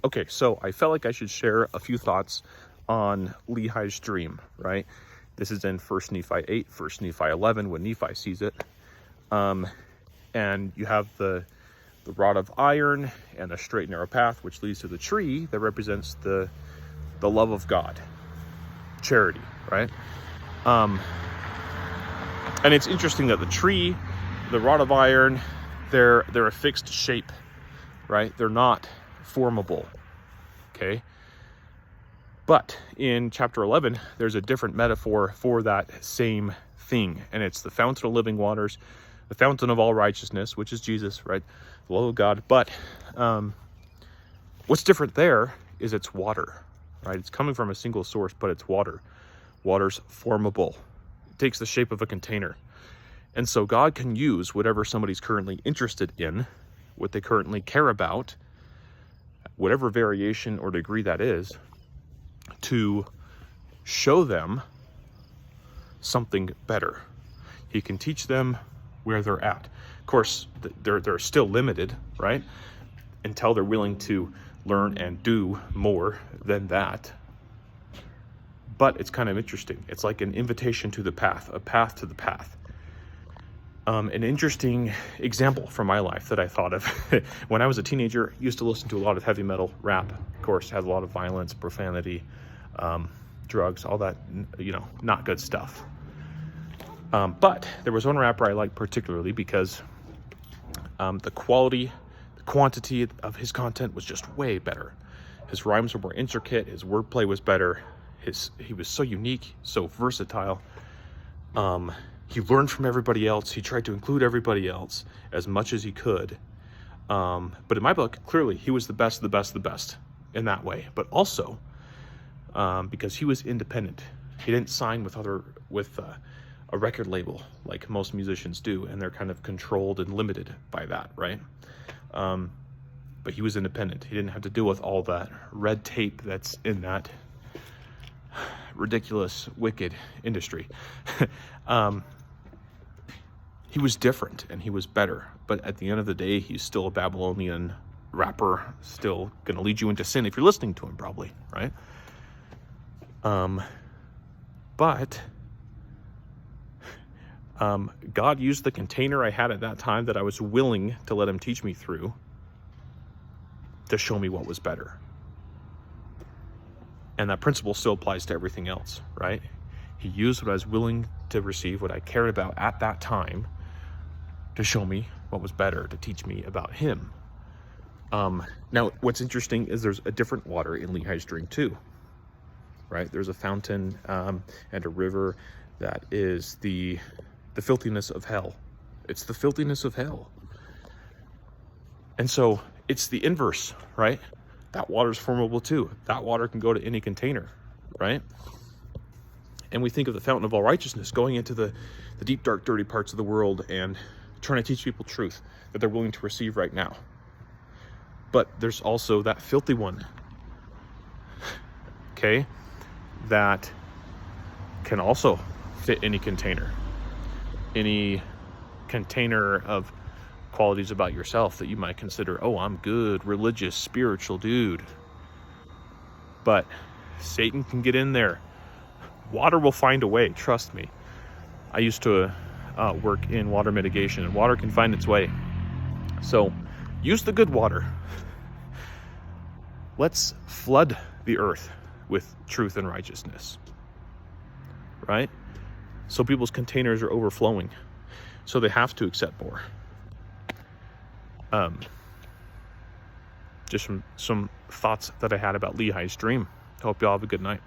Okay, so I felt like I should share a few thoughts on Lehi's dream, right? This is in 1 Nephi 8, 1 Nephi 11, when Nephi sees it. And you have the rod of iron and the straight and narrow path, which leads to the tree that represents the love of God, charity, right? And it's interesting that the tree, the rod of iron, they're a fixed shape, right? They're not formable, okay? But in chapter 11, there's a different metaphor for that same thing, and it's the fountain of living waters, the fountain of all righteousness, which is Jesus, right? The love of God. But what's different there is it's water, right? It's coming from a single source, but it's water. Water's formable. It takes the shape of a container. And so God can use whatever somebody's currently interested in, what they currently care about, whatever variation or degree that is, to show them something better. He can teach them where they're at. Of course, they're still limited, right? Until they're willing to learn and do more than that. But it's kind of interesting. It's like an invitation to the path, a path to the path. An interesting example from my life that I thought of. When I was a teenager, I used to listen to a lot of heavy metal rap. Of course, it has a lot of violence, profanity, drugs, all that, not good stuff. But there was one rapper I liked particularly because the quality, the quantity of his content was just way better. His rhymes were more intricate. His wordplay was better. He was so unique, so versatile. He learned from everybody else. He tried to include everybody else as much as he could. But in my book, clearly, he was the best in that way. But also, because he was independent. He didn't sign with a record label like most musicians do, and they're kind of controlled and limited by that, right? But he was independent. He didn't have to deal with all that red tape that's in that ridiculous, wicked industry. He was different and he was better, but at the end of the day, he's still a Babylonian rapper, still gonna lead you into sin if you're listening to him, probably, right? But God used the container I had at that time that I was willing to let him teach me through to show me what was better. And that principle still applies to everything else, right? He used what I was willing to receive, what I cared about at that time, to show me what was better, to teach me about him. Now, what's interesting is there's a different water in Lehi's dream too, right? There's a fountain and a river that is the filthiness of hell. It's the filthiness of hell. And so it's the inverse, right? That water's formable too. That water can go to any container, right? And we think of the fountain of all righteousness going into the deep, dark, dirty parts of the world and trying to teach people truth that they're willing to receive right now. But there's also that filthy one, okay, that can also fit any container of qualities about yourself that you might consider, oh, I'm good, religious, spiritual dude. But Satan can get in there. Water will find a way, trust me. I used to work in water mitigation, and water can find its way. So use the good water. Let's flood the earth with truth and righteousness, right? So people's containers are overflowing, so they have to accept more. Just some thoughts that I had about Lehi's dream. Hope y'all have a good night.